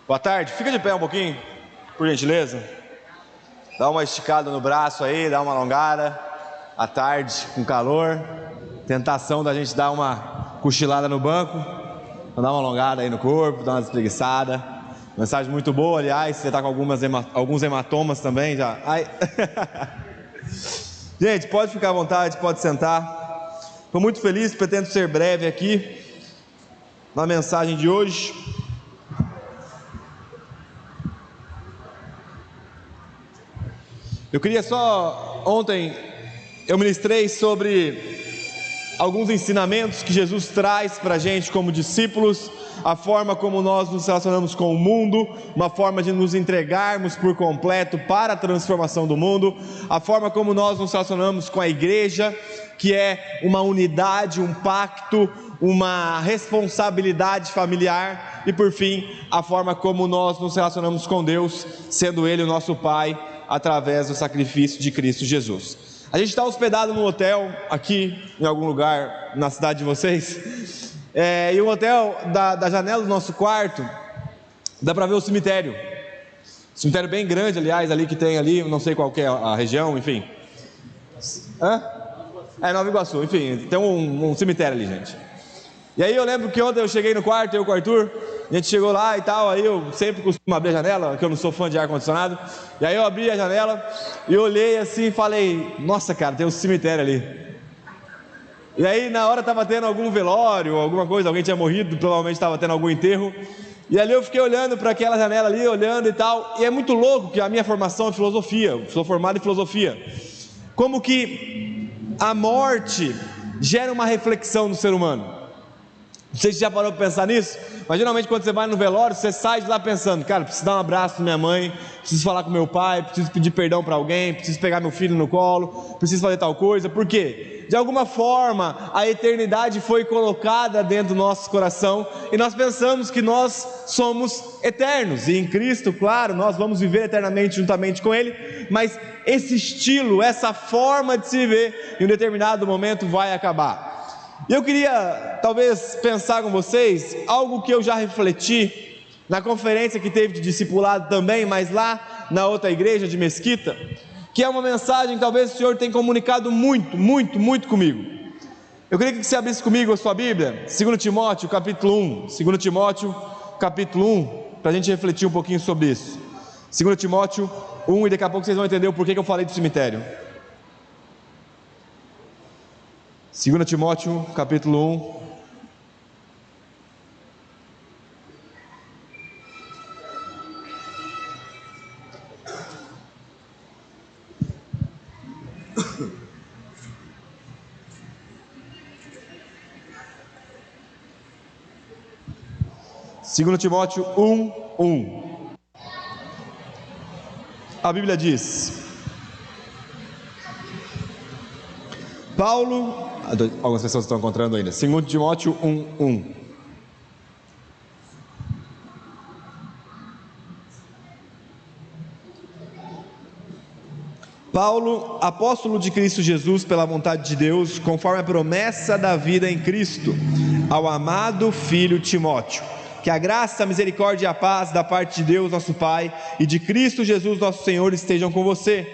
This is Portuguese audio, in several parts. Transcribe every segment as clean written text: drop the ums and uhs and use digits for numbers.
Boa tarde, fica de pé um pouquinho, por gentileza. Dá uma esticada no braço aí, dá uma alongada. À tarde, com calor, tentação da gente dar uma cochilada no banco, dar uma alongada aí no corpo, dar uma espreguiçada. Mensagem muito boa, aliás, você está com alguns hematomas também já. Ai. Gente, pode ficar à vontade, pode sentar. Estou muito feliz, pretendo ser breve aqui na mensagem de hoje. Eu queria só, ontem eu ministrei sobre alguns ensinamentos que Jesus traz para a gente como discípulos, a forma como nós nos relacionamos com o mundo, uma forma de nos entregarmos por completo para a transformação do mundo, a forma como nós nos relacionamos com a igreja, que é uma unidade, um pacto, uma responsabilidade familiar, e por fim, a forma como nós nos relacionamos com Deus, sendo Ele o nosso Pai, através do sacrifício de Cristo Jesus. A gente está hospedado num hotel aqui em algum lugar na cidade de vocês, e o hotel, da janela do nosso quarto, dá para ver o cemitério bem grande, aliás, ali que tem ali, não sei qual que é a região, enfim. Nova Iguaçu, enfim, tem um cemitério ali, gente. E aí eu lembro que ontem eu cheguei no quarto, eu com o Arthur, a gente chegou lá e tal, aí eu sempre costumo abrir a janela, que eu não sou fã de ar-condicionado, e aí eu abri a janela e olhei assim e falei, nossa cara, tem um cemitério ali. E aí na hora estava tendo algum velório, alguma coisa, alguém tinha morrido, provavelmente estava tendo algum enterro, e ali eu fiquei olhando para aquela janela ali, olhando e tal, e é muito louco que a minha formação é filosofia, eu sou formado em filosofia, como que a morte gera uma reflexão no ser humano. Não sei se já parou para pensar nisso, mas geralmente quando você vai no velório, você sai de lá pensando, cara, preciso dar um abraço para minha mãe, preciso falar com meu pai, preciso pedir perdão para alguém, preciso pegar meu filho no colo, preciso fazer tal coisa. Por quê? De alguma forma a eternidade foi colocada dentro do nosso coração e nós pensamos que nós somos eternos, e em Cristo, claro, nós vamos viver eternamente juntamente com Ele, mas esse estilo, essa forma de se viver, em um determinado momento vai acabar. E eu queria talvez pensar com vocês algo que eu já refleti na conferência que teve de discipulado também, mas lá na outra igreja de Mesquita, que é uma mensagem que talvez o Senhor tenha comunicado muito comigo. Eu queria que você abrisse comigo a sua Bíblia, 2 Timóteo capítulo 1, 2 Timóteo capítulo 1, para a gente refletir um pouquinho sobre isso. 2 Timóteo 1, e daqui a pouco vocês vão entender o porquê que eu falei do cemitério. 2 Timóteo capítulo 1. Segundo Timóteo 1:1. A Bíblia diz: Paulo, algumas pessoas estão encontrando ainda, 2 Timóteo 1:1. Paulo, apóstolo de Cristo Jesus pela vontade de Deus, conforme a promessa da vida em Cristo, ao amado filho Timóteo, que a graça, a misericórdia e a paz da parte de Deus nosso Pai e de Cristo Jesus nosso Senhor estejam com você.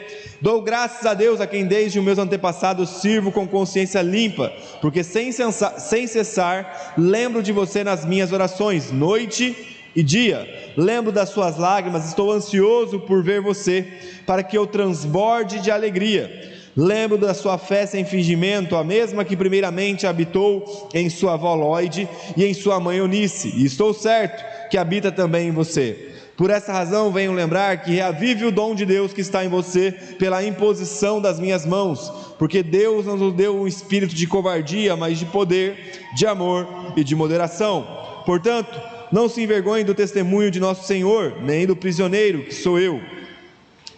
Dou graças a Deus, a quem desde os meus antepassados sirvo com consciência limpa, porque sem cessar lembro de você nas minhas orações, noite e dia. Lembro das suas lágrimas, estou ansioso por ver você, para que eu transborde de alegria. Lembro da sua fé sem fingimento, a mesma que primeiramente habitou em sua avó Lóide e em sua mãe Eunice, e estou certo que habita também em você. Por essa razão venho lembrar que reavive o dom de Deus que está em você pela imposição das minhas mãos, porque Deus não nos deu um espírito de covardia, mas de poder, de amor e de moderação. Portanto, não se envergonhe do testemunho de nosso Senhor, nem do prisioneiro que sou eu.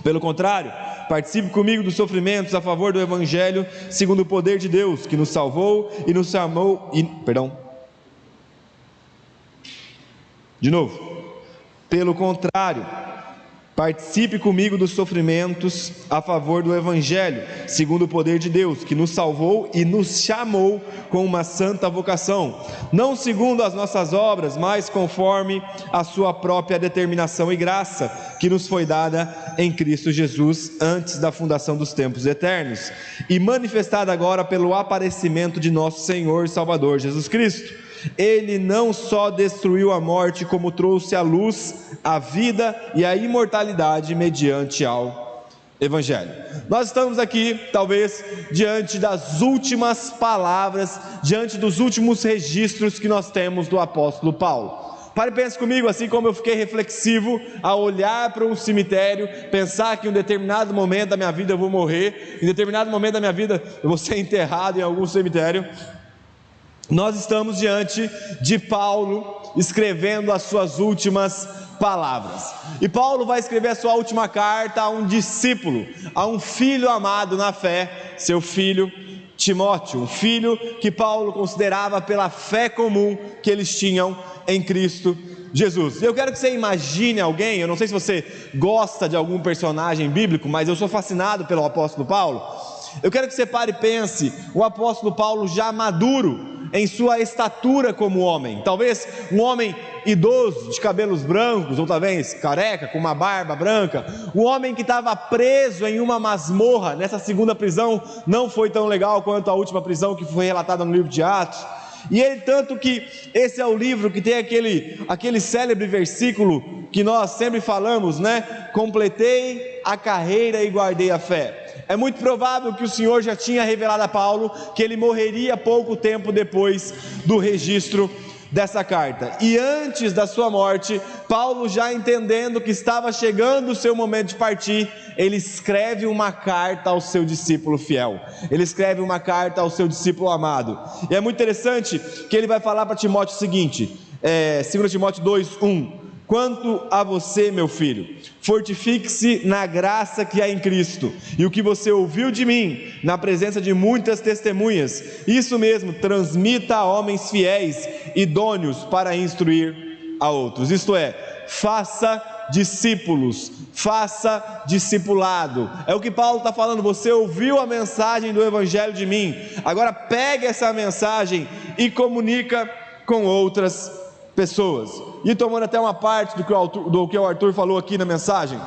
Pelo contrário, participe comigo dos sofrimentos a favor do Evangelho, segundo o poder de Deus, que nos salvou e nos chamou... Pelo contrário, participe comigo dos sofrimentos a favor do Evangelho, segundo o poder de Deus, que nos salvou e nos chamou com uma santa vocação, não segundo as nossas obras, mas conforme a sua própria determinação e graça, que nos foi dada em Cristo Jesus antes da fundação dos tempos eternos, e manifestada agora pelo aparecimento de nosso Senhor e Salvador Jesus Cristo. Ele não só destruiu a morte, como trouxe à luz a vida e a imortalidade mediante ao Evangelho. Nós estamos aqui, talvez, diante das últimas palavras, diante dos últimos registros que nós temos do apóstolo Paulo. Pare e pense comigo, assim como eu fiquei reflexivo ao olhar para um cemitério, pensar que em um determinado momento da minha vida eu vou morrer, em determinado momento da minha vida eu vou ser enterrado em algum cemitério. Nós estamos diante de Paulo escrevendo as suas últimas palavras. E Paulo vai escrever a sua última carta a um discípulo, a um filho amado na fé, seu filho Timóteo, um filho que Paulo considerava pela fé comum que eles tinham em Cristo Jesus. Eu quero que você imagine alguém, eu não sei se você gosta de algum personagem bíblico, mas eu sou fascinado pelo apóstolo Paulo. Eu quero que você pare e pense, o apóstolo Paulo já maduro em sua estatura como homem, talvez um homem idoso, de cabelos brancos, ou talvez careca, com uma barba branca, um homem que estava preso em uma masmorra. Nessa segunda prisão não foi tão legal quanto a última prisão que foi relatada no livro de Atos. E ele, tanto que esse é o livro que tem aquele célebre versículo que nós sempre falamos, né? Completei a carreira e guardei a fé. É muito provável que o Senhor já tinha revelado a Paulo que ele morreria pouco tempo depois do registro dessa carta. E antes da sua morte, Paulo, já entendendo que estava chegando o seu momento de partir, ele escreve uma carta ao seu discípulo fiel. Ele escreve uma carta ao seu discípulo amado. E é muito interessante que ele vai falar para Timóteo o seguinte, 2 Timóteo 2:1: quanto a você, meu filho, fortifique-se na graça que há em Cristo, e o que você ouviu de mim, na presença de muitas testemunhas, isso mesmo, transmita a homens fiéis, idôneos para instruir a outros. Isto é, faça discípulos, faça discipulado. É o que Paulo está falando. Você ouviu a mensagem do Evangelho de mim, agora pega essa mensagem e comunica com outras pessoas. E tomando até uma parte do que o Arthur falou aqui na mensagem,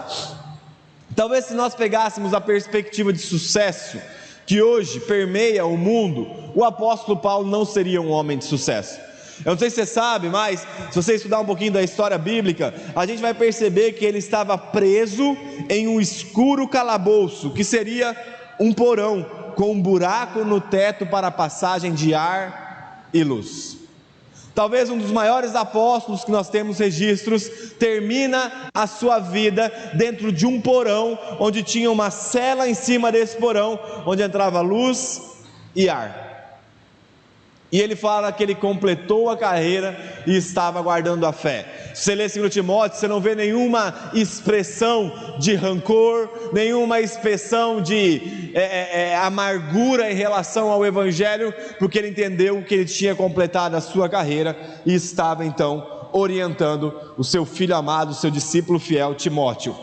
talvez se nós pegássemos a perspectiva de sucesso que hoje permeia o mundo, o apóstolo Paulo não seria um homem de sucesso. Eu não sei se você sabe, mas se você estudar um pouquinho da história bíblica, a gente vai perceber que ele estava preso em um escuro calabouço, que seria um porão com um buraco no teto para a passagem de ar e luz. Talvez um dos maiores apóstolos que nós temos registros termina a sua vida dentro de um porão, onde tinha uma cela em cima desse porão, onde entrava luz e ar. E ele fala que ele completou a carreira e estava guardando a fé. Se você lê 2 Timóteo, você não vê nenhuma expressão de rancor, nenhuma expressão de amargura em relação ao Evangelho, porque ele entendeu que ele tinha completado a sua carreira e estava então orientando o seu filho amado, o seu discípulo fiel Timóteo.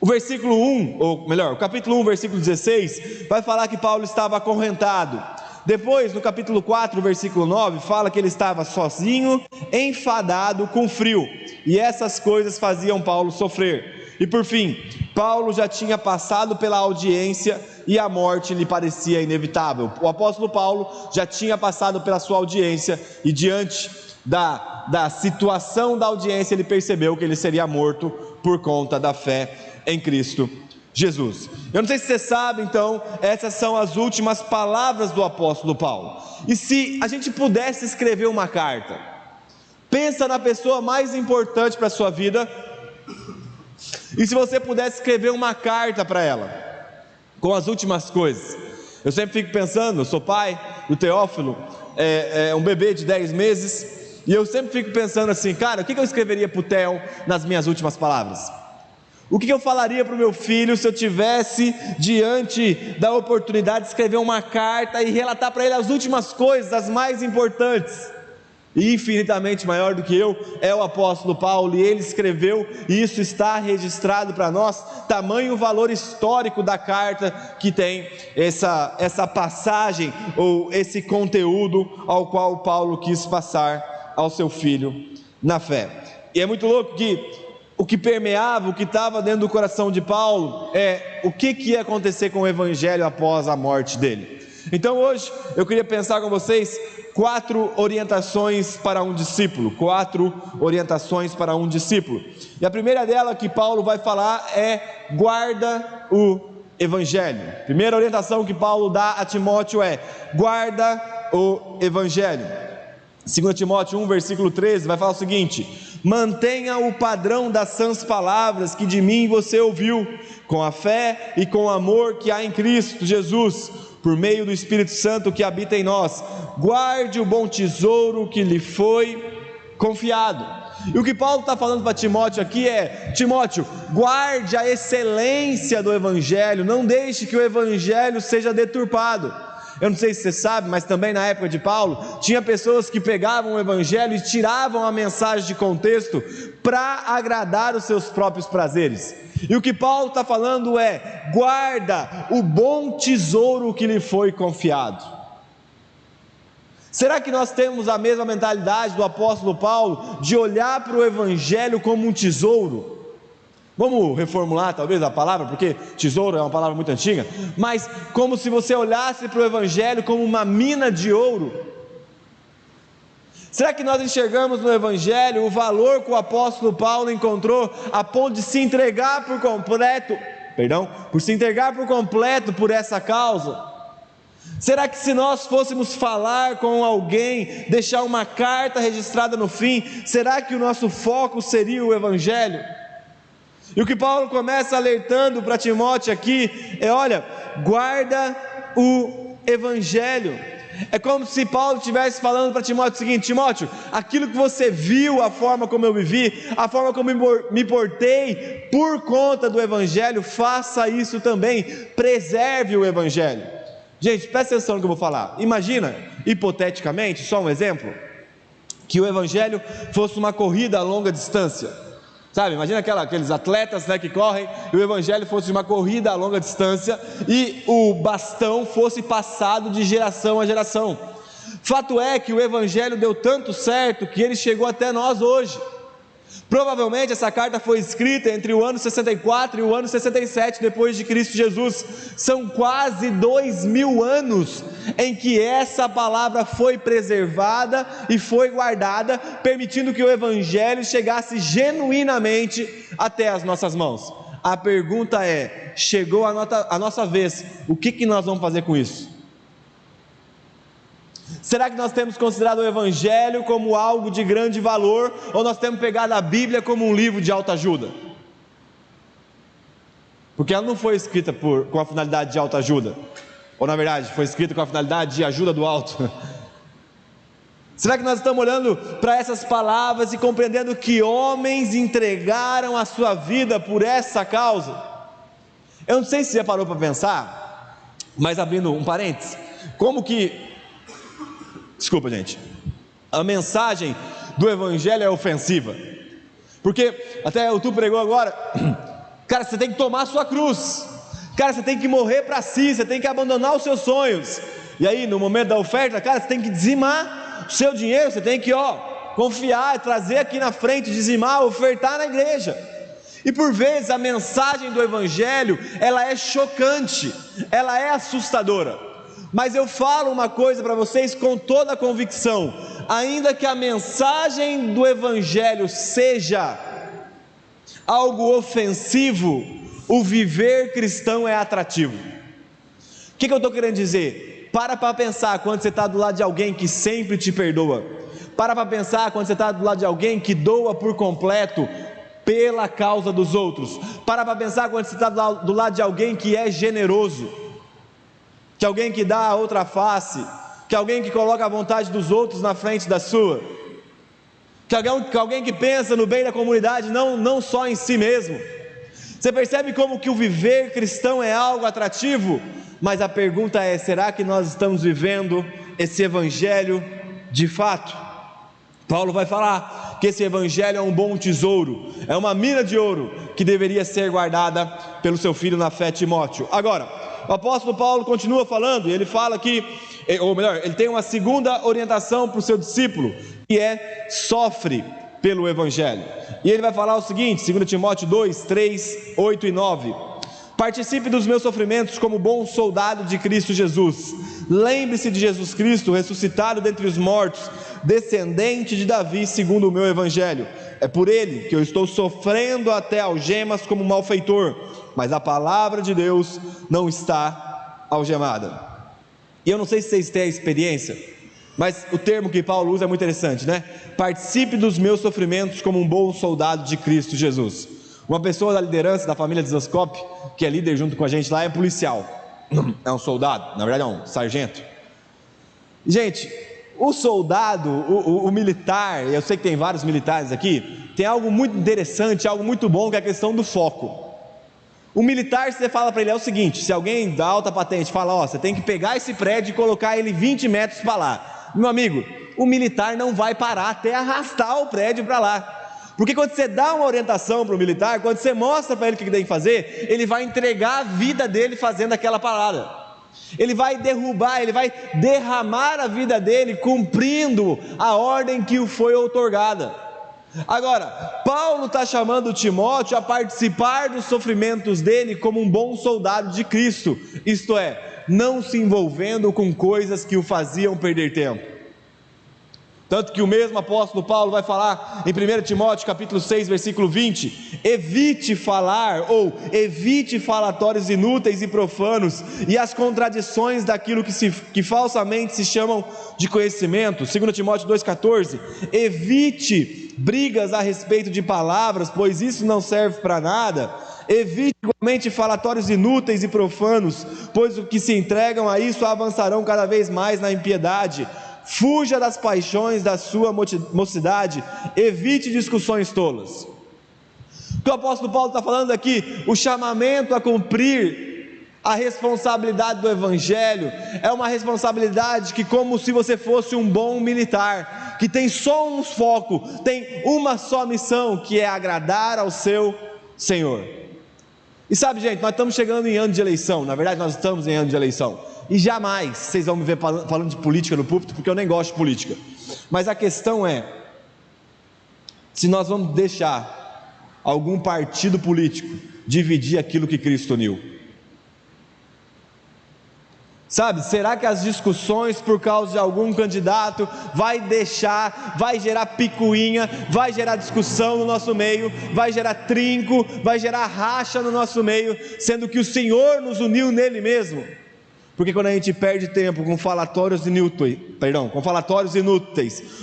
O versículo 1, ou melhor, o capítulo 1, versículo 16, vai falar que Paulo estava acorrentado. Depois, no capítulo 4, versículo 9, fala que ele estava sozinho, enfadado, com frio, e essas coisas faziam Paulo sofrer. E por fim, Paulo já tinha passado pela audiência e a morte lhe parecia inevitável. O apóstolo Paulo já tinha passado pela sua audiência e diante da situação da audiência ele percebeu que ele seria morto por conta da fé em Cristo Jesus. Eu não sei se você sabe, então, essas são as últimas palavras do apóstolo Paulo. E se a gente pudesse escrever uma carta, pensa na pessoa mais importante para a sua vida, e se você pudesse escrever uma carta para ela, com as últimas coisas. Eu sempre fico pensando, eu sou pai do Teófilo, um bebê de 10 meses, e eu sempre fico pensando assim, cara, o que eu escreveria para o Theo nas minhas últimas palavras? O que eu falaria para o meu filho se eu tivesse diante da oportunidade de escrever uma carta e relatar para ele as últimas coisas, as mais importantes? e infinitamente maior do que eu, é o apóstolo Paulo, e ele escreveu, e isso está registrado para nós, tamanho o valor histórico da carta que tem essa passagem, ou esse conteúdo ao qual Paulo quis passar ao seu filho na fé. E é muito louco que o que permeava, o que estava dentro do coração de Paulo, é o que ia acontecer com o evangelho após a morte dele. Então hoje eu queria pensar com vocês 4 orientações para um discípulo, 4 orientações para um discípulo. E a primeira dela que Paulo vai falar é: guarda o evangelho. Primeira orientação que Paulo dá a Timóteo é: guarda o evangelho. 2 Timóteo 1, versículo 13, vai falar o seguinte: mantenha o padrão das sãs palavras que de mim você ouviu, com a fé e com o amor que há em Cristo Jesus, por meio do Espírito Santo que habita em nós. Guarde o bom tesouro que lhe foi confiado. E o que Paulo está falando para Timóteo aqui é: Timóteo, guarde a excelência do evangelho, não deixe que o evangelho seja deturpado. Eu não sei se você sabe, mas também na época de Paulo, tinha pessoas que pegavam o evangelho e tiravam a mensagem de contexto para agradar os seus próprios prazeres. E o que Paulo está falando é: guarda o bom tesouro que lhe foi confiado. Será que nós temos a mesma mentalidade do apóstolo Paulo, de olhar para o evangelho como um tesouro? Vamos reformular talvez a palavra, porque tesouro é uma palavra muito antiga, mas como se você olhasse para o evangelho como uma mina de ouro. Será que nós enxergamos no evangelho o valor que o apóstolo Paulo encontrou a ponto de se entregar por completo, por essa causa? Será que se nós fôssemos falar com alguém, deixar uma carta registrada no fim, será que o nosso foco seria o evangelho? E o que Paulo começa alertando para Timóteo aqui é: olha, guarda o evangelho. É como se Paulo estivesse falando para Timóteo o seguinte: Timóteo, aquilo que você viu, a forma como eu vivi, a forma como eu me portei por conta do evangelho, faça isso também, preserve o evangelho. Gente, presta atenção no que eu vou falar. Imagina, hipoteticamente, só um exemplo, que o evangelho fosse uma corrida a longa distância. Sabe, imagina aqueles atletas, que correm, e o evangelho fosse uma corrida a longa distância, e o bastão fosse passado de geração a geração. Fato é que o evangelho deu tanto certo, que ele chegou até nós hoje. Provavelmente essa carta foi escrita entre o ano 64 e o ano 67 depois de Cristo Jesus. São quase 2000 anos em que essa palavra foi preservada e foi guardada, permitindo que o evangelho chegasse genuinamente até as nossas mãos. A pergunta é: chegou a nossa vez, o que nós vamos fazer com isso? Será que nós temos considerado o evangelho como algo de grande valor, ou nós temos pegado a Bíblia como um livro de autoajuda? Porque ela não foi escrita com a finalidade de autoajuda, ou na verdade foi escrita com a finalidade de ajuda do alto. Será que nós estamos olhando para essas palavras e compreendendo que homens entregaram a sua vida por essa causa? Eu não sei se você já parou para pensar, mas abrindo um parênteses, desculpa gente, a mensagem do evangelho é ofensiva, porque até o Tu pregou agora, cara, você tem que tomar a sua cruz, cara, você tem que morrer para si, você tem que abandonar os seus sonhos, e aí no momento da oferta, cara, você tem que dizimar o seu dinheiro, você tem que confiar, trazer aqui na frente, dizimar, ofertar na igreja. E por vezes a mensagem do evangelho, ela é chocante, ela é assustadora. Mas eu falo uma coisa para vocês com toda a convicção: ainda que a mensagem do evangelho seja algo ofensivo, o viver cristão é atrativo. O que eu estou querendo dizer? Para pensar quando você está do lado de alguém que sempre te perdoa. Para pensar quando você está do lado de alguém que doa por completo pela causa dos outros. Para pensar quando você está do lado de alguém que é generoso, que alguém que dá a outra face, que alguém que coloca a vontade dos outros na frente da sua, que alguém que pensa no bem da comunidade, não só em si mesmo. Você percebe como que o viver cristão é algo atrativo? Mas a pergunta é: será que nós estamos vivendo esse evangelho de fato? Paulo vai falar que esse evangelho é um bom tesouro, é uma mina de ouro que deveria ser guardada pelo seu filho na fé, Timóteo. Agora, o apóstolo Paulo continua falando, e ele fala que, ou melhor, ele tem uma segunda orientação para o seu discípulo, que é: sofre pelo evangelho. E ele vai falar o seguinte, 2 Timóteo 2, 3, 8 e 9: participe dos meus sofrimentos como bom soldado de Cristo Jesus. Lembre-se de Jesus Cristo, ressuscitado dentre os mortos, descendente de Davi, segundo o meu evangelho. É por ele que eu estou sofrendo até algemas como malfeitor, mas a palavra de Deus não está algemada. E eu não sei se vocês têm a experiência, mas o termo que Paulo usa é muito interessante, né? Participe dos meus sofrimentos como um bom soldado de Cristo Jesus. Uma pessoa da liderança da família de Zascope, que é líder junto com a gente lá, é policial, é um soldado, na verdade é um sargento. Gente, o soldado, o militar, eu sei que tem vários militares aqui, tem algo muito interessante, algo muito bom, que é a questão do foco. O militar, você fala para ele, é o seguinte: se alguém da alta patente fala, ó, você tem que pegar esse prédio e colocar ele 20 metros para lá, meu amigo, o militar não vai parar até arrastar o prédio para lá. Porque quando você dá uma orientação para o militar, quando você mostra para ele o que tem que fazer, ele vai entregar a vida dele fazendo aquela parada. Ele vai derrubar, ele vai derramar a vida dele cumprindo a ordem que o foi outorgada. Agora, Paulo está chamando Timóteo a participar dos sofrimentos dele como um bom soldado de Cristo, isto é, não se envolvendo com coisas que o faziam perder tempo. Tanto que o mesmo apóstolo Paulo vai falar em 1 Timóteo capítulo 6, versículo 20: evite falar ou evite falatórios inúteis e profanos e as contradições daquilo que falsamente se chamam de conhecimento. 2 Timóteo 2,14: evite brigas a respeito de palavras, pois isso não serve para nada. Evite igualmente falatórios inúteis e profanos, pois os que se entregam a isso avançarão cada vez mais na impiedade. Fuja das paixões da sua mocidade, evite discussões tolas. O que o apóstolo Paulo está falando aqui, o chamamento a cumprir a responsabilidade do evangelho, é uma responsabilidade que, como se você fosse um bom militar, que tem só um foco, tem uma só missão, que é agradar ao seu Senhor. E sabe, gente, nós estamos chegando em ano de eleição, na verdade nós estamos em ano de eleição, e jamais vocês vão me ver falando de política no púlpito, porque eu nem gosto de política, mas a questão é, se nós vamos deixar algum partido político dividir aquilo que Cristo uniu. Sabe, será que as discussões por causa de algum candidato vai gerar picuinha, vai gerar discussão no nosso meio, vai gerar trinco, vai gerar racha no nosso meio, sendo que o Senhor nos uniu nele mesmo? Porque quando a gente perde tempo com falatórios inúteis,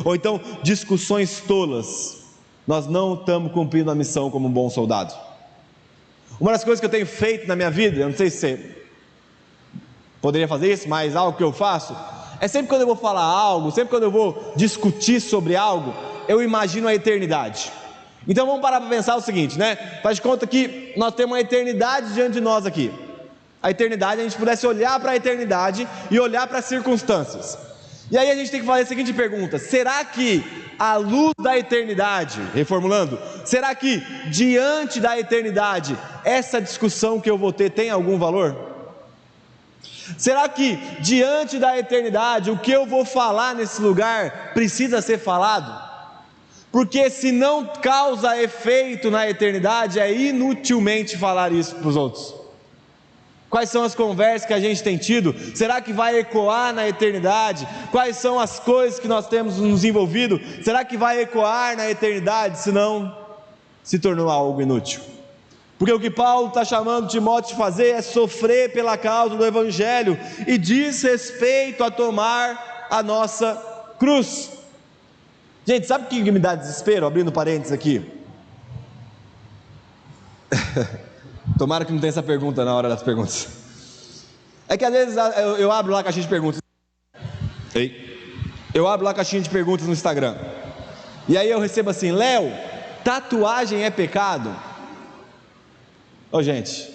ou então discussões tolas, nós não estamos cumprindo a missão como um bom soldado. Uma das coisas que eu tenho feito na minha vida, eu não sei se você poderia fazer isso, mas algo que eu faço, é sempre quando eu vou falar algo, sempre quando eu vou discutir sobre algo, eu imagino a eternidade. Então vamos parar para pensar o seguinte, né? Faz de conta que nós temos uma eternidade diante de nós aqui. A eternidade, a gente pudesse olhar para a eternidade e olhar para as circunstâncias. E aí a gente tem que fazer a seguinte pergunta: será que à luz da eternidade, reformulando, será que diante da eternidade, essa discussão que eu vou ter tem algum valor? Será que diante da eternidade, o que eu vou falar nesse lugar precisa ser falado? Porque se não causa efeito na eternidade, é inutilmente falar isso para os outros. Quais são as conversas que a gente tem tido? Será que vai ecoar na eternidade? Quais são as coisas que nós temos nos envolvido? Será que vai ecoar na eternidade? Se não, se tornou algo inútil. Porque o que Paulo está chamando Timóteo de fazer é sofrer pela causa do evangelho, e diz respeito a tomar a nossa cruz. Gente, sabe o que me dá desespero? Abrindo parênteses aqui. Tomara que não tenha essa pergunta na hora das perguntas. É que às vezes eu abro lá a caixinha de perguntas. Eu abro lá a caixinha de perguntas no Instagram. E aí eu recebo assim: Léo, tatuagem é pecado? Ô gente,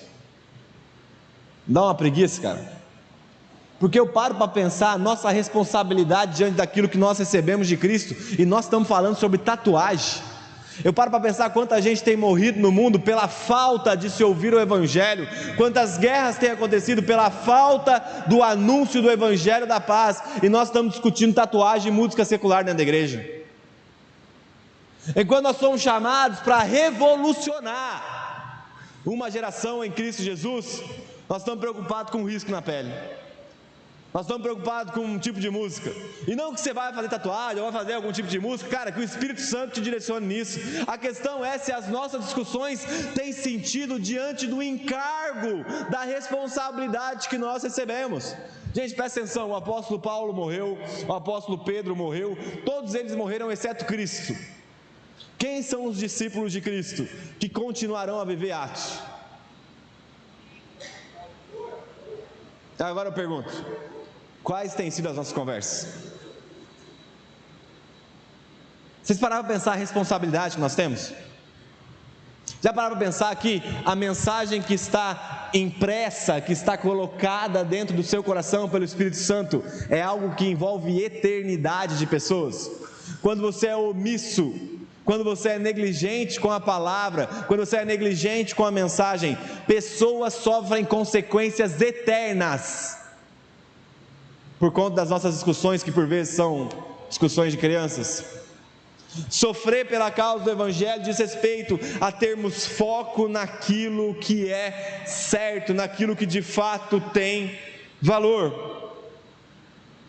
dá uma preguiça, cara. Porque eu paro para pensar a nossa responsabilidade diante daquilo que nós recebemos de Cristo, e nós estamos falando sobre tatuagem. Eu paro para pensar quanta gente tem morrido no mundo pela falta de se ouvir o Evangelho, quantas guerras têm acontecido pela falta do anúncio do Evangelho da paz, e nós estamos discutindo tatuagem e música secular dentro da igreja. Enquanto nós somos chamados para revolucionar uma geração em Cristo Jesus, nós estamos preocupados com o risco na pele. Nós estamos preocupados com um tipo de música. E não que você vai fazer tatuagem ou vai fazer algum tipo de música, cara, que o Espírito Santo te direcione nisso. A questão é se as nossas discussões têm sentido diante do encargo, da responsabilidade que nós recebemos. Gente, presta atenção, o apóstolo Paulo morreu, o apóstolo Pedro morreu, todos eles morreram exceto Cristo. Quem são os discípulos de Cristo que continuarão a viver Atos? Agora eu pergunto, quais têm sido as nossas conversas? Vocês pararam para pensar a responsabilidade que nós temos? Já pararam para pensar que a mensagem que está impressa, que está colocada dentro do seu coração pelo Espírito Santo, é algo que envolve eternidade de pessoas? Quando você é omisso, quando você é negligente com a palavra, quando você é negligente com a mensagem, pessoas sofrem consequências eternas, por conta das nossas discussões, que por vezes são discussões de crianças. Sofrer pela causa do Evangelho diz respeito a termos foco naquilo que é certo, naquilo que de fato tem valor.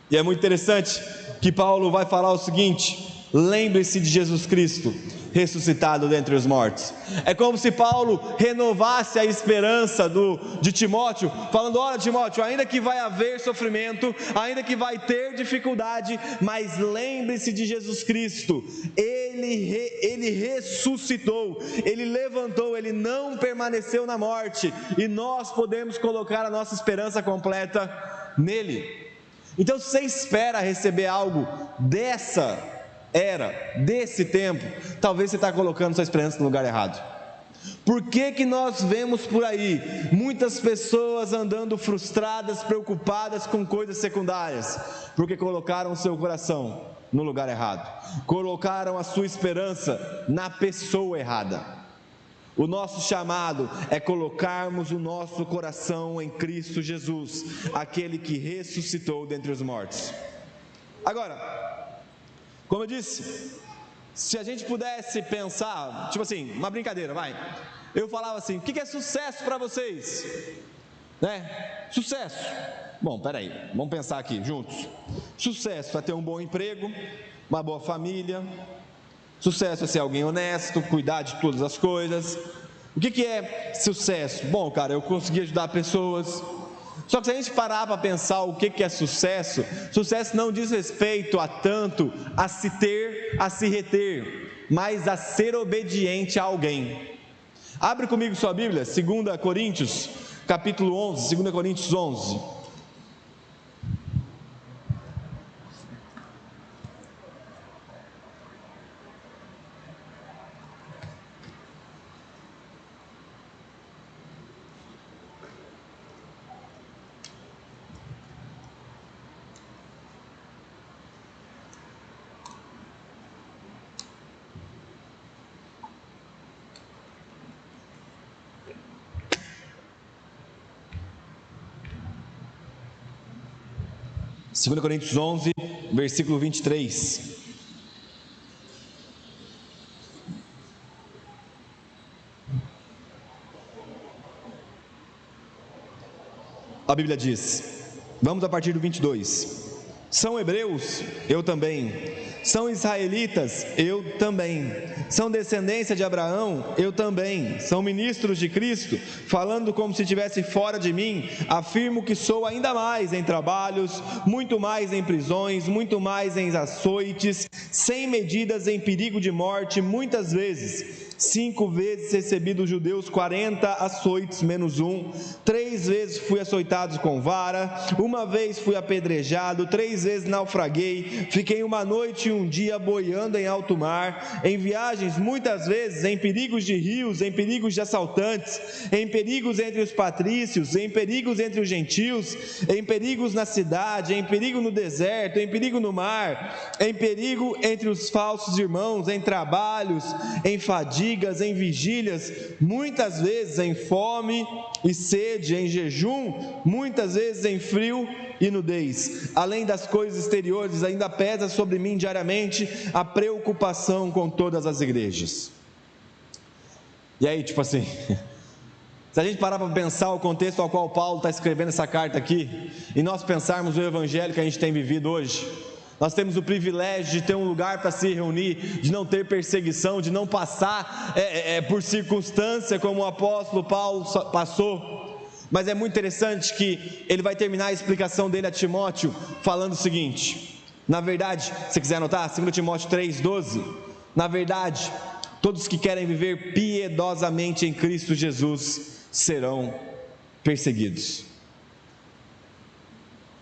E é muito interessante que Paulo vai falar o seguinte: lembre-se de Jesus Cristo, ressuscitado dentre os mortos. É como se Paulo renovasse a esperança de Timóteo, falando: olha, Timóteo, ainda que vai haver sofrimento, ainda que vai ter dificuldade, mas lembre-se de Jesus Cristo. Ele ressuscitou, Ele levantou, Ele não permaneceu na morte, e nós podemos colocar a nossa esperança completa nele. Então, se você espera receber algo dessa era, desse tempo, talvez você está colocando sua esperança no lugar errado. Por que nós vemos por aí muitas pessoas andando frustradas, preocupadas com coisas secundárias? Porque colocaram o seu coração no lugar errado, colocaram a sua esperança na pessoa errada. O nosso chamado é colocarmos o nosso coração em Cristo Jesus, aquele que ressuscitou dentre os mortos. Agora, como eu disse, se a gente pudesse pensar, tipo assim, uma brincadeira, vai. Eu falava assim: o que é sucesso para vocês? Né? Sucesso. Bom, peraí, vamos pensar aqui juntos. Sucesso é ter um bom emprego, uma boa família. Sucesso é ser alguém honesto, cuidar de todas as coisas. O que é sucesso? Bom, cara, eu consegui ajudar pessoas. Só que se a gente parar para pensar o que é sucesso, sucesso não diz respeito a tanto a se ter, a se reter, mas a ser obediente a alguém. Abre comigo sua Bíblia, 2 Coríntios, capítulo 11, 2 Coríntios 11. Segundo Coríntios 11, versículo 23. A Bíblia diz, vamos a partir do 22. São hebreus? Eu também. São israelitas? Eu também. São descendência de Abraão? Eu também. São ministros de Cristo? Falando como se estivesse fora de mim, afirmo que sou ainda mais em trabalhos, muito mais em prisões, muito mais em açoites, sem medidas, em perigo de morte, muitas vezes. 5 vezes recebi dos judeus 40 açoites menos um, 3 vezes fui açoitado com vara, 1 vez fui apedrejado, 3 vezes naufraguei, fiquei 1 noite e 1 dia boiando em alto mar, em viagens muitas vezes, em perigos de rios, em perigos de assaltantes, em perigos entre os patrícios, em perigos entre os gentios, em perigos na cidade, em perigo no deserto, em perigo no mar, em perigo entre os falsos irmãos, em trabalhos, em fadigas, em vigílias, muitas vezes em fome e sede, em jejum, muitas vezes em frio e nudez. Além das coisas exteriores, ainda pesa sobre mim diariamente a preocupação com todas as igrejas. E aí, tipo assim, se a gente parar para pensar o contexto ao qual Paulo está escrevendo essa carta aqui, e nós pensarmos o evangelho que a gente tem vivido hoje, nós temos o privilégio de ter um lugar para se reunir, de não ter perseguição, de não passar por circunstância como o apóstolo Paulo passou. Mas é muito interessante que ele vai terminar a explicação dele a Timóteo falando o seguinte, na verdade, se você quiser anotar, 2 Timóteo 3,12, na verdade, todos que querem viver piedosamente em Cristo Jesus serão perseguidos.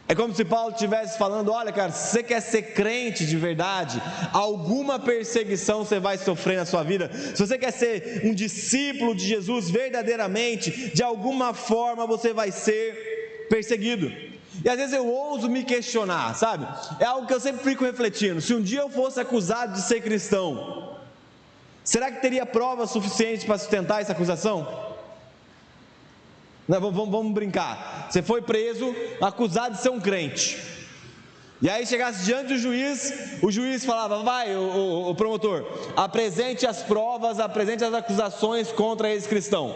É como se Paulo estivesse falando, olha cara, se você quer ser crente de verdade, alguma perseguição você vai sofrer na sua vida. Se você quer ser um discípulo de Jesus verdadeiramente, de alguma forma você vai ser perseguido. E às vezes eu ouso me questionar, sabe? É algo que eu sempre fico refletindo, se um dia eu fosse acusado de ser cristão, será que teria prova suficiente para sustentar essa acusação? Não, vamos brincar, você foi preso, acusado de ser um crente, e aí chegasse diante do juiz, o juiz falava, vai o promotor, apresente as provas, apresente as acusações contra esse cristão.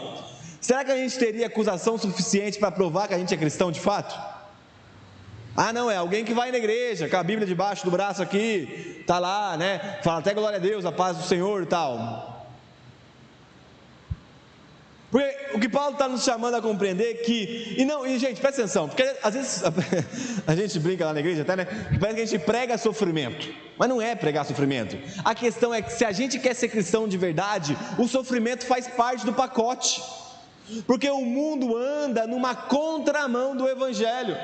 Será que a gente teria acusação suficiente para provar que a gente é cristão de fato? Ah não, é alguém que vai na igreja, com a Bíblia debaixo do braço aqui, está lá, né, fala até glória a Deus, a paz do Senhor e tal. Porque o que Paulo está nos chamando a compreender que, e gente, presta atenção, porque às vezes a gente brinca lá na igreja até, né, que parece que a gente prega sofrimento, mas não é pregar sofrimento. A questão é que se a gente quer ser cristão de verdade, o sofrimento faz parte do pacote, porque o mundo anda numa contramão do evangelho.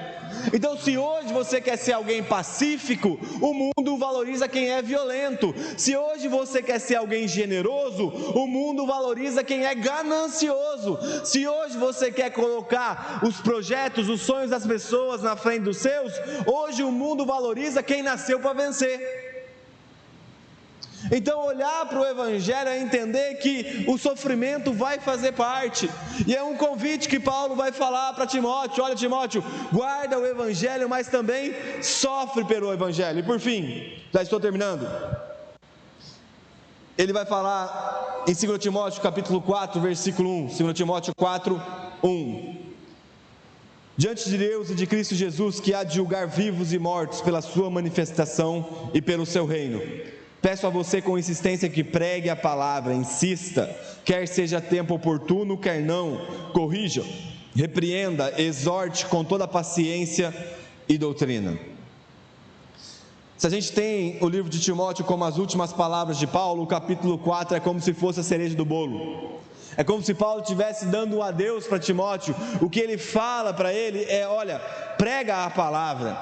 Então se hoje você quer ser alguém pacífico, o mundo valoriza quem é violento. Se hoje você quer ser alguém generoso, o mundo valoriza quem é ganancioso. Se hoje você quer colocar os projetos, os sonhos das pessoas na frente dos seus, hoje o mundo valoriza quem nasceu para vencer. Então olhar para o evangelho é entender que o sofrimento vai fazer parte, e é um convite que Paulo vai falar para Timóteo, olha Timóteo, guarda o evangelho, mas também sofre pelo evangelho. E por fim, já estou terminando, ele vai falar em 2 Timóteo capítulo 4, versículo 1, 2 Timóteo 4, 1, diante de Deus e de Cristo Jesus, que há de julgar vivos e mortos pela sua manifestação e pelo seu reino, peço a você com insistência que pregue a palavra, insista, quer seja tempo oportuno, quer não, corrija, repreenda, exorte com toda paciência e doutrina. Se a gente tem o livro de Timóteo como as últimas palavras de Paulo, o capítulo 4 é como se fosse a cereja do bolo. É como se Paulo estivesse dando um adeus para Timóteo. O que ele fala para ele é, olha, prega a palavra,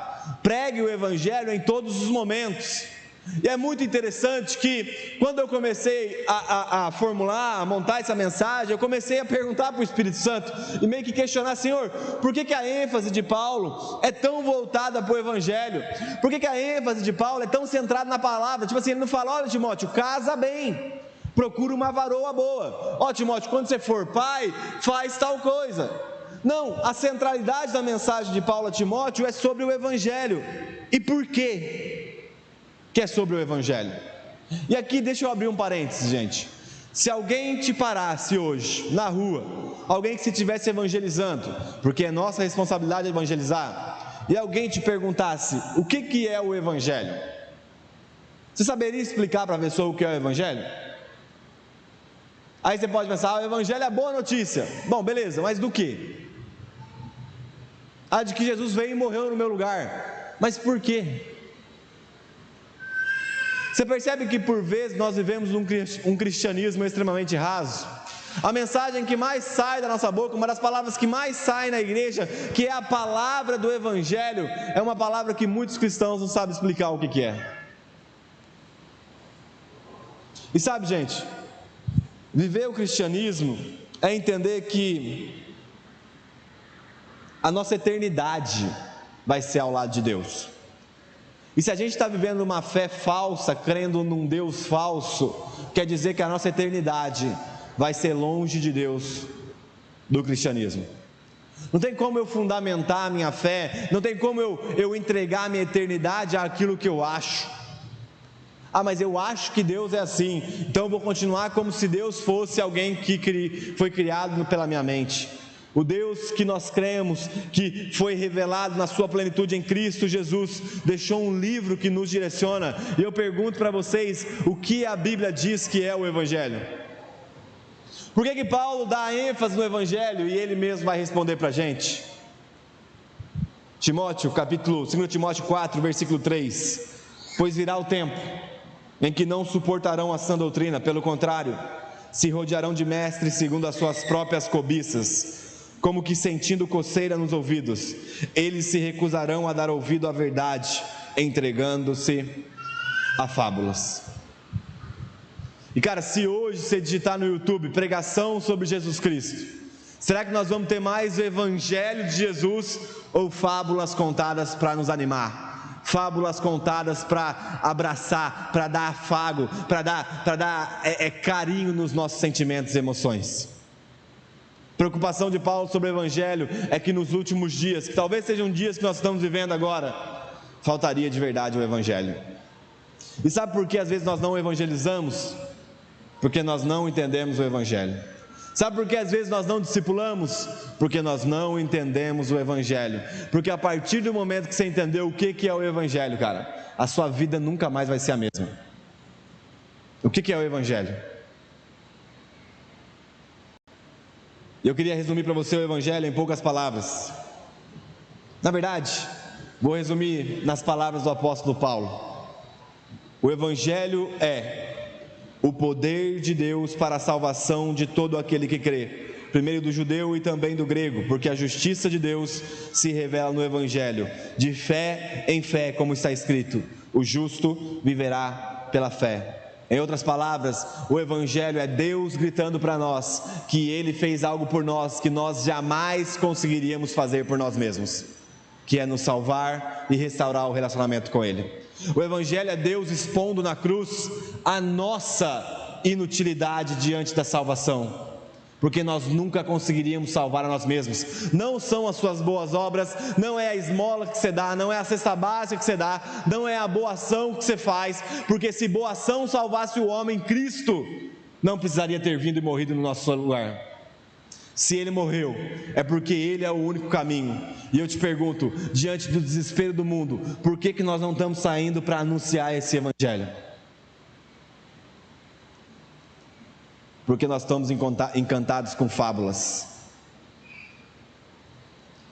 pregue o evangelho em todos os momentos. E é muito interessante que quando eu comecei a formular, a montar essa mensagem, eu comecei a perguntar para o Espírito Santo e meio que questionar, Senhor, por que a ênfase de Paulo é tão voltada para o evangelho? Por que a ênfase de Paulo é tão centrada na palavra? Tipo assim, ele não fala, olha Timóteo, casa bem, procura uma varoa boa. Ó Timóteo, quando você for pai, faz tal coisa. Não, a centralidade da mensagem de Paulo a Timóteo é sobre o evangelho. E por quê que é sobre o evangelho? E aqui deixa eu abrir um parênteses, gente. Se alguém te parasse hoje na rua, alguém que se estivesse evangelizando, porque é nossa responsabilidade evangelizar, e alguém te perguntasse o que é o evangelho, você saberia explicar para a pessoa o que é o evangelho? Aí você pode pensar, o evangelho é a boa notícia. Bom, beleza, mas do que? Ah, de que Jesus veio e morreu no meu lugar. Mas por quê? Você percebe que por vezes nós vivemos um cristianismo extremamente raso? A mensagem que mais sai da nossa boca, uma das palavras que mais sai na igreja, que é a palavra do Evangelho, é uma palavra que muitos cristãos não sabem explicar o que é. E sabe, gente, viver o cristianismo é entender que a nossa eternidade vai ser ao lado de Deus. E se a gente está vivendo uma fé falsa, crendo num Deus falso, quer dizer que a nossa eternidade vai ser longe de Deus, do cristianismo. Não tem como eu fundamentar a minha fé, não tem como eu entregar a minha eternidade àquilo que eu acho. Mas eu acho que Deus é assim, então eu vou continuar como se Deus fosse alguém que foi criado pela minha mente. O Deus que nós cremos, que foi revelado na sua plenitude em Cristo Jesus, deixou um livro que nos direciona. E eu pergunto para vocês, o que a Bíblia diz que é o Evangelho? Por que Paulo dá ênfase no Evangelho e ele mesmo vai responder para a gente? 2 Timóteo 4, versículo 3: Pois virá o tempo em que não suportarão a sã doutrina, pelo contrário, se rodearão de mestres segundo as suas próprias cobiças, como que sentindo coceira nos ouvidos, eles se recusarão a dar ouvido à verdade, entregando-se a fábulas. E cara, se hoje você digitar no YouTube pregação sobre Jesus Cristo, será que nós vamos ter mais o Evangelho de Jesus ou fábulas contadas para nos animar? Fábulas contadas para abraçar, para dar afago, para dar carinho nos nossos sentimentos e emoções. Preocupação de Paulo sobre o Evangelho é que nos últimos dias, que talvez sejam dias que nós estamos vivendo agora, faltaria de verdade o Evangelho. E sabe por que às vezes nós não evangelizamos? Porque nós não entendemos o Evangelho. Sabe por que às vezes nós não discipulamos? Porque nós não entendemos o Evangelho. Porque a partir do momento que você entendeu o que é o Evangelho, cara, a sua vida nunca mais vai ser a mesma. O que é o Evangelho? Eu queria resumir para você o Evangelho em poucas palavras. Na verdade, vou resumir nas palavras do apóstolo Paulo. O Evangelho é o poder de Deus para a salvação de todo aquele que crê, primeiro do judeu e também do grego, porque a justiça de Deus se revela no Evangelho, de fé em fé, como está escrito: o justo viverá pela fé. Em outras palavras, o Evangelho é Deus gritando para nós que Ele fez algo por nós que nós jamais conseguiríamos fazer por nós mesmos, que é nos salvar e restaurar o relacionamento com Ele. O Evangelho é Deus expondo na cruz a nossa inutilidade diante da salvação, porque nós nunca conseguiríamos salvar a nós mesmos. Não são as suas boas obras, não é a esmola que você dá, não é a cesta básica que você dá, não é a boa ação que você faz, porque se boa ação salvasse o homem, Cristo não precisaria ter vindo e morrido no nosso lugar. Se Ele morreu, é porque Ele é o único caminho. E eu te pergunto, diante do desespero do mundo, por que nós não estamos saindo para anunciar esse Evangelho? Porque nós estamos encantados com fábulas.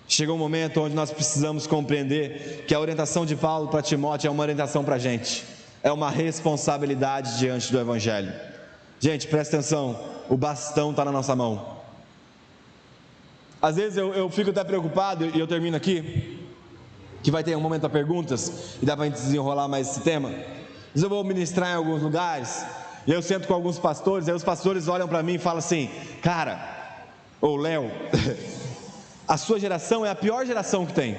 Chega um momento onde nós precisamos compreender que a orientação de Paulo para Timóteo é uma orientação para a gente, é uma responsabilidade diante do Evangelho. Gente, presta atenção, o bastão está na nossa mão. Às vezes eu fico até preocupado, e eu termino aqui, que vai ter um momento para perguntas, e dá para a gente desenrolar mais esse tema. Mas eu vou ministrar em alguns lugares, e eu sento com alguns pastores, aí os pastores olham para mim e falam assim: cara, ou Léo, a sua geração é a pior geração que tem.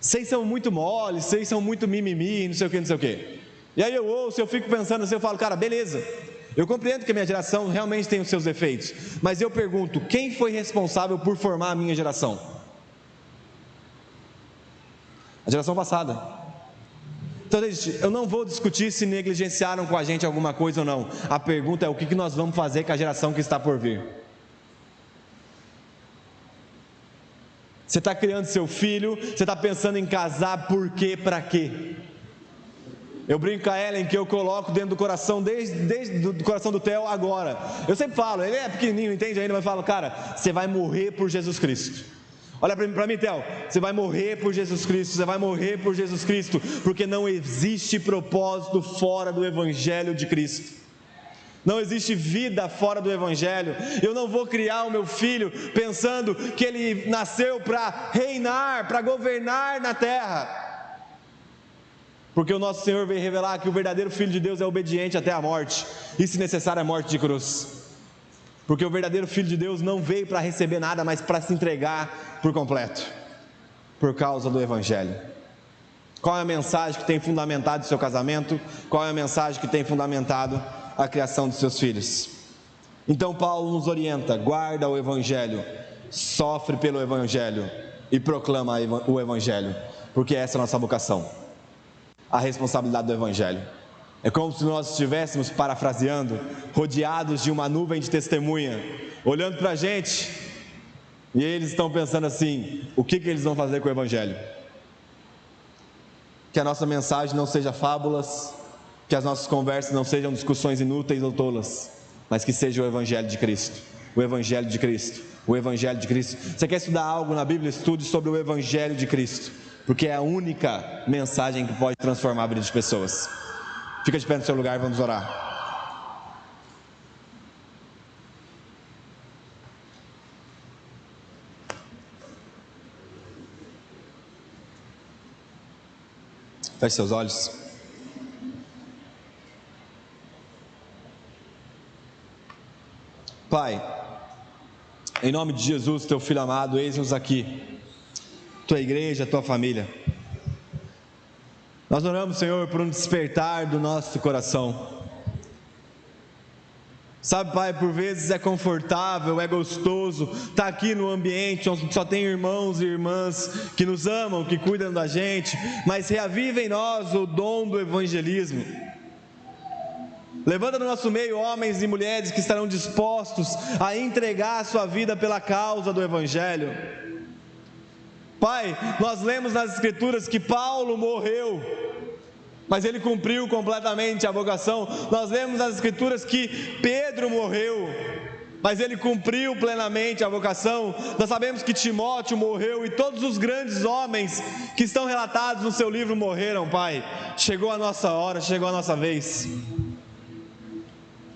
Vocês são muito moles, vocês são muito mimimi, não sei o que, não sei o que. E aí eu ouço, eu fico pensando assim, eu falo: cara, beleza, eu compreendo que a minha geração realmente tem os seus defeitos, mas eu pergunto, quem foi responsável por formar a minha geração? A geração passada. Então, gente, eu não vou discutir se negligenciaram com a gente alguma coisa ou não. A pergunta é: o que nós vamos fazer com a geração que está por vir? Você está criando seu filho, você está pensando em casar, por quê, para quê? Eu brinco com a Ellen que eu coloco dentro do coração, desde o coração do Theo agora. Eu sempre falo, ele é pequenininho, entende ainda, mas eu falo: cara, você vai morrer por Jesus Cristo. Olha para mim, Theo, você vai morrer por Jesus Cristo, você vai morrer por Jesus Cristo, porque não existe propósito fora do Evangelho de Cristo. Não existe vida fora do Evangelho. Eu não vou criar o meu filho pensando que ele nasceu para reinar, para governar na terra. Porque o nosso Senhor veio revelar que o verdadeiro Filho de Deus é obediente até a morte, e se necessário a morte de cruz. Porque o verdadeiro Filho de Deus não veio para receber nada, mas para se entregar por completo, por causa do Evangelho. Qual é a mensagem que tem fundamentado o seu casamento? Qual é a mensagem que tem fundamentado a criação dos seus filhos? Então Paulo nos orienta: guarda o Evangelho, sofre pelo Evangelho e proclama o Evangelho, porque essa é a nossa vocação, a responsabilidade do Evangelho. É como se nós estivéssemos, parafraseando, rodeados de uma nuvem de testemunha, olhando para a gente, e eles estão pensando assim: o que eles vão fazer com o Evangelho? Que a nossa mensagem não seja fábulas, que as nossas conversas não sejam discussões inúteis ou tolas, mas que seja o Evangelho de Cristo, o Evangelho de Cristo, o Evangelho de Cristo. Você quer estudar algo na Bíblia? Estude sobre o Evangelho de Cristo, porque é a única mensagem que pode transformar a vida de pessoas. Fica de pé no seu lugar, vamos orar. Feche seus olhos. Pai, em nome de Jesus, teu Filho amado, eis-nos aqui, tua igreja, tua família. Nós oramos, Senhor, por um despertar do nosso coração. Sabe, Pai, por vezes é confortável, é gostoso estar aqui no ambiente onde só tem irmãos e irmãs que nos amam, que cuidam da gente, mas reaviva em nós o dom do evangelismo. Levanta no nosso meio homens e mulheres que estarão dispostos a entregar a sua vida pela causa do Evangelho. Pai, nós lemos nas Escrituras que Paulo morreu, mas ele cumpriu completamente a vocação. Nós lemos nas Escrituras que Pedro morreu, mas ele cumpriu plenamente a vocação. Nós sabemos que Timóteo morreu e todos os grandes homens que estão relatados no seu livro morreram, Pai. Chegou a nossa hora, chegou a nossa vez.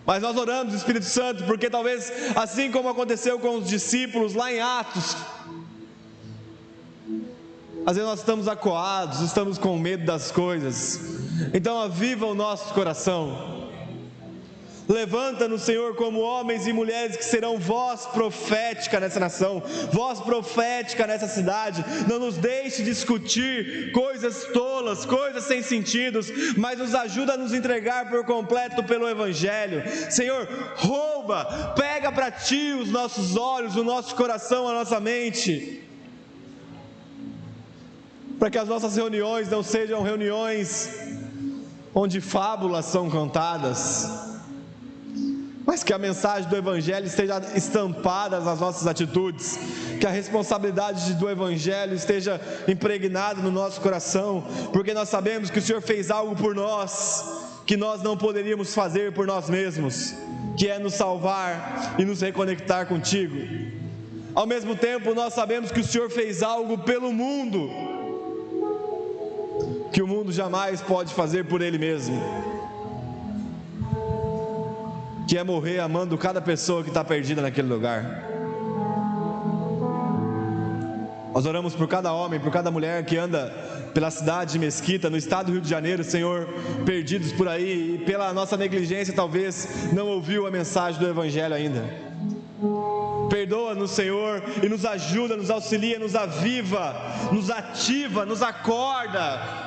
Mas nós oramos, Espírito Santo, porque talvez assim como aconteceu com os discípulos lá em Atos, às vezes nós estamos acuados, estamos com medo das coisas. Então aviva o nosso coração. Levanta-nos, Senhor, como homens e mulheres que serão voz profética nessa nação, voz profética nessa cidade. Não nos deixe discutir coisas tolas, coisas sem sentidos, mas nos ajuda a nos entregar por completo pelo Evangelho. Senhor, rouba, pega para Ti os nossos olhos, o nosso coração, a nossa mente, para que as nossas reuniões não sejam reuniões onde fábulas são contadas, mas que a mensagem do Evangelho esteja estampada nas nossas atitudes, que a responsabilidade do Evangelho esteja impregnada no nosso coração, porque nós sabemos que o Senhor fez algo por nós, que nós não poderíamos fazer por nós mesmos, que é nos salvar e nos reconectar contigo. Ao mesmo tempo, nós sabemos que o Senhor fez algo pelo mundo, que o mundo jamais pode fazer por ele mesmo, que é morrer amando cada pessoa que está perdida naquele lugar. Nós oramos por cada homem, por cada mulher que anda pela cidade de Mesquita, no estado do Rio de Janeiro, Senhor, perdidos por aí, e pela nossa negligência talvez não ouviu a mensagem do Evangelho ainda. Perdoa-nos, Senhor, e nos ajuda, nos auxilia, nos aviva, nos ativa, nos acorda,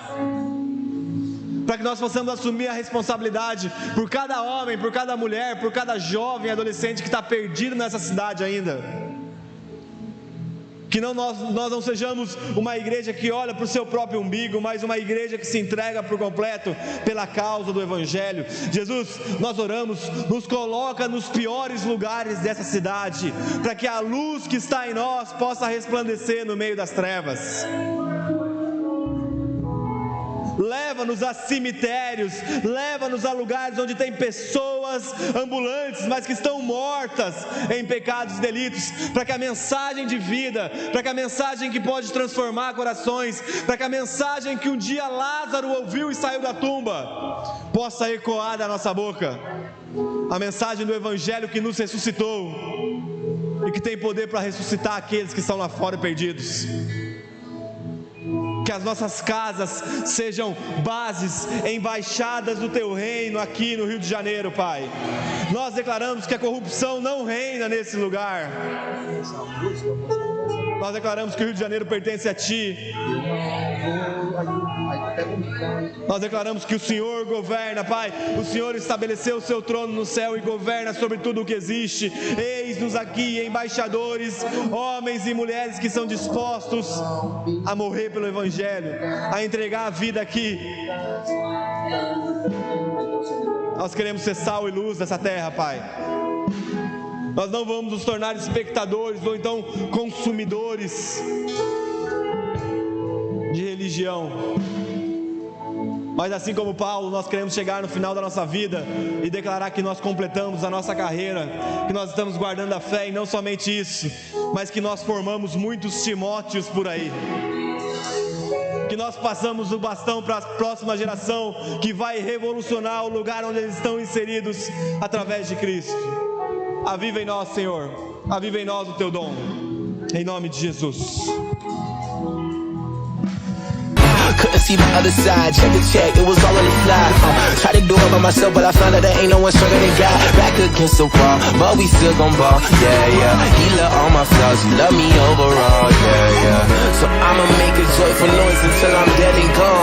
para que nós possamos assumir a responsabilidade por cada homem, por cada mulher, por cada jovem, adolescente que está perdido nessa cidade ainda. Que nós não sejamos uma igreja que olha para o seu próprio umbigo, mas uma igreja que se entrega por completo pela causa do Evangelho. Jesus, nós oramos, nos coloca nos piores lugares dessa cidade, para que a luz que está em nós possa resplandecer no meio das trevas. leva-nos a cemitérios, leva-nos a lugares onde tem pessoas ambulantes, mas que estão mortas em pecados e delitos, para que a mensagem de vida, para que a mensagem que pode transformar corações, para que a mensagem que um dia Lázaro ouviu e saiu da tumba, possa ecoar da nossa boca, a mensagem do Evangelho que nos ressuscitou, e que tem poder para ressuscitar aqueles que estão lá fora perdidos. Que as nossas casas sejam bases, embaixadas do Teu reino aqui no Rio de Janeiro, Pai. Nós declaramos que a corrupção não reina nesse lugar. Nós declaramos que o Rio de Janeiro pertence a Ti. Nós declaramos que o Senhor governa, Pai. O Senhor estabeleceu o Seu trono no céu e governa sobre tudo o que existe. Eis-nos aqui, embaixadores, homens e mulheres que são dispostos a morrer pelo Evangelho, a entregar a vida aqui. Nós queremos ser sal e luz dessa terra, Pai. Nós não vamos nos tornar espectadores ou então consumidores de religião. Mas assim como Paulo, nós queremos chegar no final da nossa vida e declarar que nós completamos a nossa carreira, que nós estamos guardando a fé, e não somente isso, mas que nós formamos muitos Timóteos por aí, que nós passamos o bastão para a próxima geração, que vai revolucionar o lugar onde eles estão inseridos através de Cristo. Aviva em nós, Senhor, aviva em nós o Teu dom, em nome de Jesus. Couldn't see the other side, check, it was all on the fly. Tried to do it by myself, but I found out there ain't no one stronger than God. Back against the wall, but we still gon' ball, yeah. He love all my flaws, he love me overall, yeah. So I'ma make a joyful noise until I'm dead and gone.